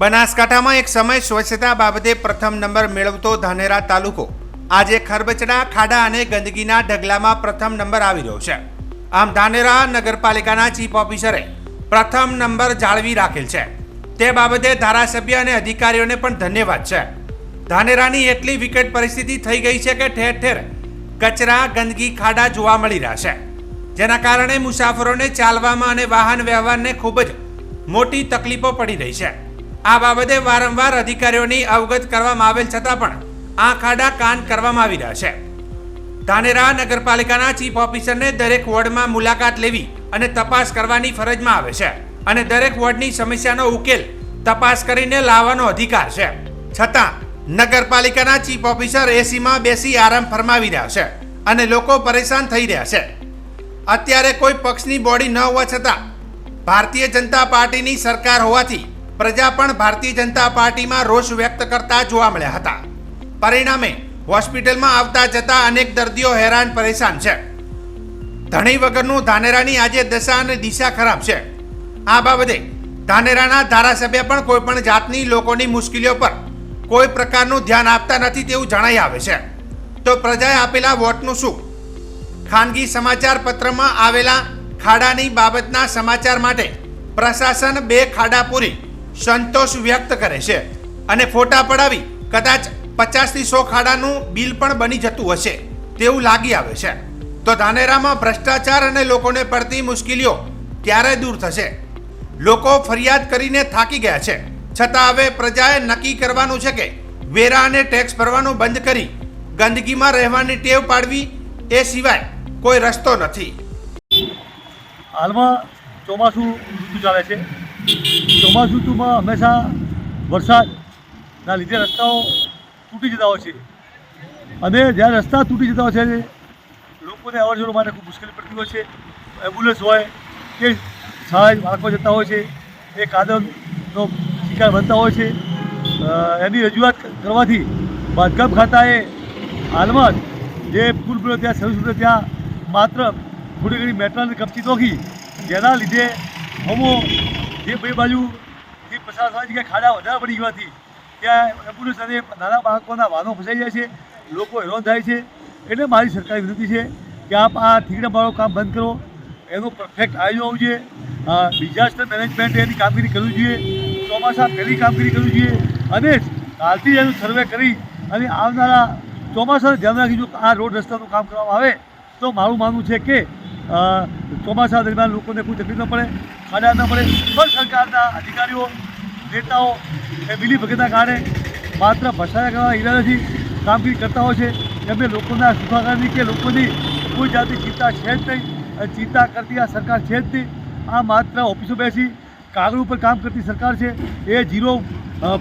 બનાસકાંઠામાં એક સમય સ્વચ્છતા બાબતે પ્રથમ નંબર મેળવતો ધાનેરા તાલુકો આજે ખરબચડા ખાડા અને ગંદકીના ઢગલામાં પ્રથમ નંબર આવી રહ્યો છે। આમ ધાનેરા નગરપાલિકાના ચીફ ઓફિસરે પ્રથમ નંબર જાળવી રાખેલ છે, તે બાબતે ધારાસભ્ય અને અધિકારીઓને પણ ધન્યવાદ છે। ધાનેરાની એટલી વિકટ પરિસ્થિતિ થઈ ગઈ છે કે ઠેર ઠેર કચરા ગંદકી ખાડા જોવા મળી રહ્યા છે, જેના કારણે મુસાફરોને ચાલવામાં અને વાહન વ્યવહારને ખૂબ જ મોટી તકલીફો પડી રહી છે। આ બાબતે વારંવાર અધિકારીઓની અવગત કરવામાં આવેલ છતાં પણ આ ખાડા કાન કરવામાં આવી રહ્યા છે। ધાનેરા નગરપાલિકાના ચીફ ઓફિસરને દરેક વોર્ડમાં મુલાકાત લેવી અને તપાસ કરવાની ફરજમાં આવે છે અને દરેક વોર્ડની સમસ્યાનો ઉકેલ તપાસ કરીને લાવવાનો અધિકાર છે, છતાં નગરપાલિકાના ચીફ ઓફિસર એસીમાં બેસી આરામ ફરમાવી રહ્યા છે અને લોકો પરેશાન થઈ રહ્યા છે। અત્યારે કોઈ પક્ષની બોડી ન હોવા છતાં ભારતીય જનતા પાર્ટીની સરકાર હોવાથી પ્રજા પણ ભારતીય જનતા પાર્ટીમાં રોષ વ્યક્ત કરતા જોવા મળ્યા હતા। પરિણામે હોસ્પિટલમાં આવતા જતા અનેક દર્દીઓ હેરાન પરેશાન છે। ધણી વગરનું ધાનેરાની આજે દશા અને દિશા ખરાબ છે। આ બાબતે ધાનેરાના ધારાસભ્ય પણ કોઈ પણ જાતની લોકોની મુશ્કેલીઓ પર કોઈ પ્રકારનું ધ્યાન આપતા નથી તેવું જણાઈ આવે છે। તો પ્રજાએ આપેલા વોટનું શું? ખાનગી સમાચાર પત્રમાં આવેલા ખાડાની બાબતના સમાચાર માટે પ્રશાસન 2 ખાડા પૂરી સંતોષ વ્યક્ત કરે છે અને ફોટા પડાવી કદાચ 50 થી 100 ખાડાનું બિલ પણ બની જતું હશે તેવું લાગી આવે છે। તો ધાનેરામાં ભ્રષ્ટાચાર અને લોકોને પડતી મુશ્કેલીઓ ક્યારે દૂર થશે? લોકો ફરિયાદ કરીને થાકી ગયા છે, છતાં હવે પ્રજાએ નક્કી કરવાનું છે કે વેરા અને ટેક્સ ભરવાનું બંધ કરી ગંદકીમાં રહેવાની ટેવ પાડવી, એ સિવાય કોઈ રસ્તો નથી। હાલમાં ચોમાસું ઋતુ ચાલે છે। ચોમાસુ ઋતુમાં હંમેશા વરસાદના લીધે રસ્તાઓ તૂટી જતા હોય છે અને જ્યારે રસ્તા તૂટી જતા હોય છે લોકોને અવર જવર માટે ખૂબ મુશ્કેલી પડતી હોય છે। એમ્બ્યુલન્સ હોય કે શાળાએ બાળકો જતા હોય છે એ કાદવનો શિકાર બનતા હોય છે। એની રજૂઆત કરવાથી બાંધકામ ખાતાએ હાલમાં જે પુલ બન્યો ત્યાં સર્વિસ બન્યો ત્યાં માત્ર થોડી ઘણી મેટલની કપચી નોખી, જેના લીધે હમો જે બે બાજુથી પસાર થવાની જગ્યાએ ખાડા વધારે પડી ગયાથી ત્યાં એમ્બ્યુલન્સ અને નાના બાળકોના વાહનો ફસાઈ જાય છે, લોકો હેરાન થાય છે। એટલે મારી સરકારી વિનંતી છે કે આપ આ ઠીકડાવાળું કામ બંધ કરો, એનું પરફેક્ટ આયોજન હોવું જોઈએ। ડિઝાસ્ટર મેનેજમેન્ટ એની કામગીરી કરવી જોઈએ, ચોમાસા પહેલી કામગીરી કરવી જોઈએ અને કાલથી એનું સર્વે કરી અને આવનારા ચોમાસાને ધ્યાન રાખી જો આ રોડ રસ્તાનું કામ કરવામાં આવે તો મારું માનવું છે કે ચોમાસા દરમિયાન લોકોને કોઈ તકલીફ ન પડે, ખાડા ન પડે। પણ સરકારના અધિકારીઓ નેતાઓ એ મિલીભગતના કારણે માત્ર ભ્રષ્ટાચાર કરવા ઈરાદાથી કામગીરી કરતા હોય છે। એમને લોકોના સુખાકારની કે લોકોની કોઈ જાતની ચિંતા છે જ નહીં, ચિંતા કરતી આ સરકાર છે જ નહીં। આ માત્ર ઓફિસો બેસી કાગળ ઉપર કામ કરતી સરકાર છે। એ 0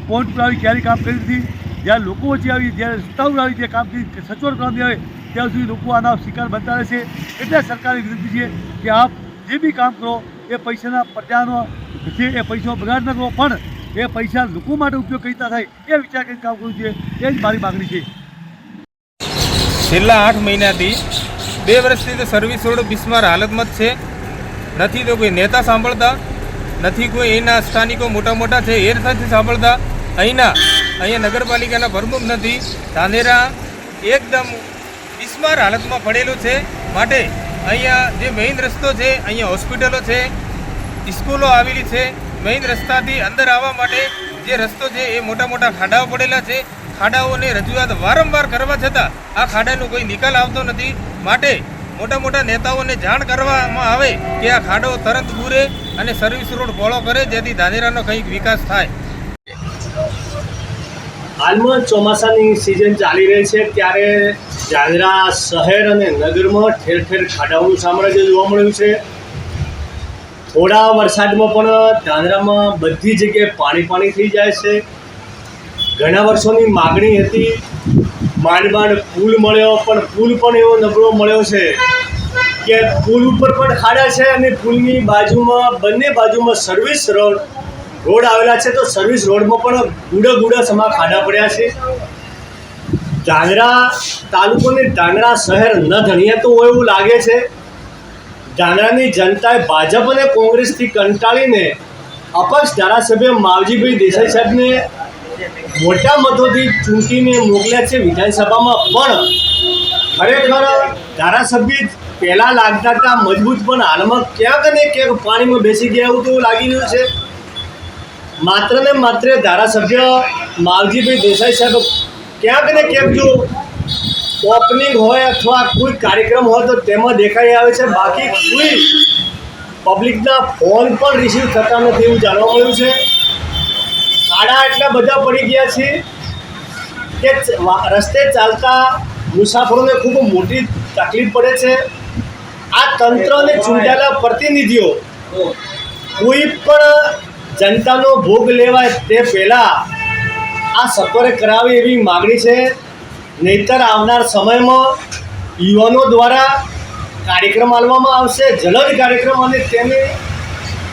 પોઈન્ટ પર આવી ક્યારેય કામ કરી નથી। જ્યારે લોકો વચ્ચે આવી, જ્યારે રસ્તાઓ આવી, જે કામગીરી સચોટ કરવામાં આવે ત્યાં સુધી લોકો આના શિકાર બનતા રહેશે। એટલે સરકારની વિનંતી છે કે આપ જે બી કામ કરો એ પૈસાના પ્રજાનો છે એ પૈસાનો બગાડ ન કરો, પણ એ પૈસા લોકો માટે ઉપયોગ કઈ રીતના થાય એ વિચાર કરીને કામ કરવું જોઈએ, એ જ મારી માગણી છે। છેલ્લા 8 મહિનાથી 2 વર્ષથી તો સર્વિસ રોડ બિસ્માર હાલતમાં જ છે। નથી તો કોઈ નેતા સાંભળતા, નથી કોઈ એના સ્થાનિકો મોટા મોટા છે એ નથી સાંભળતા, અહીંયા નગરપાલિકાના પ્રમુખ નથી। ધાનેરા એકદમ બિસ્માર હાલતમાં પડેલું છે। માટે અહીંયા જે મેઇન રસ્તો છે, અહીંયા હોસ્પિટલો છે, સ્કૂલો આવેલી છે, મેઇન રસ્તાથી અંદર આવવા માટે જે રસ્તો છે એ મોટા મોટા ખાડાઓ પડેલા છે। ખાડાઓને રજૂઆત વારંવાર કરવા છતાં આ ખાડાનો કોઈ નિકાલ આવતો નથી। માટે મોટા મોટા નેતાઓને જાણ કરવામાં આવે કે આ ખાડો તરત પૂરે અને સર્વિસ રોડ પહોળો કરે, જેથી ધાનેરાનો કંઈક વિકાસ થાય। હાલમાં ચોમાસાની સિઝન ચાલી રહી છે ત્યારે ધાનેરા શહેર અને નગરમાં ઠેર ઠેર ખાડાઓનું સામ્રાજ્ય જોવા મળ્યું છે। થોડા વરસાદમાં પણ ધાનેરામાં બધી જગ્યાએ પાણી થઈ જાય છે। ઘણા વર્ષોની માગણી હતી, માંડ પુલ મળ્યો, પણ પુલ પણ એવો નબળો મળ્યો છે કે પુલ ઉપર પણ ખાડા છે અને પુલની બાજુમાં બંને બાજુમાં સર્વિસ રોડ આવેલા છે, તો સર્વિસ રોડમાં પણ ગુડા સમા ખાડા પડ્યા છે। ધાનેરા તાલુકોને ધાનેરા શહેર ન ધણિયાતું હોય એવું લાગે છે। ધાનેરાની જનતાએ ભાજપ અને કોંગ્રેસથી કંટાળીને અપક્ષ ધારાસભ્ય માવજીભાઈ દેસાઈ સાહેબને મોટા મતોથી ચૂંટીને મોકલ્યા છે વિધાનસભામાં, પણ ખરેખર ધારાસભ્ય પહેલાં લાગતા હતા મજબૂત, પણ હાલમાં ક્યાંક ને ક્યાંક પાણીમાં બેસી ગયા એવું તો લાગી રહ્યું છે. માત્ર ને માત્ર ધારાસભ્ય માવજીભાઈ દેસાઈ સાહેબ ક્યાંક ને ક્યાંક જો ઓપનિંગ હોય અથવા કોઈ કાર્યક્રમ હોય તો તેમાં દેખાઈ આવે છે, બાકી કોઈ પબ્લિકના ફોન પણ રિસીવ થતા નથી એવું જાણવા મળ્યું છે. ખાડા એટલા બધા પડી ગયા છે કે રસ્તે ચાલતા મુસાફરોને ખૂબ મોટી તકલીફ પડે છે. આ તંત્ર અને ચૂંટાયેલા પ્રતિનિધિઓ કોઈ પણ જનતાનો ભોગ લેવાય તે પહેલાં આ સત્વરે કરાવે એવી માગણી છે. નહીંતર આવનાર સમયમાં યુવાનો દ્વારા કાર્યક્રમ આલવામાં આવશે, જલદ કાર્યક્રમ, અને તેની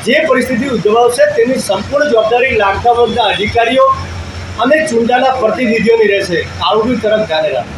જે પરિસ્થિતિ ઉદ્ભવશે તેની સંપૂર્ણ જવાબદારી લાગતા વખતે અધિકારીઓ અને ચૂંટાયેલા પ્રતિનિધિઓની રહેશે. આરોગ્ય તરફ ધ્યાન રાખે.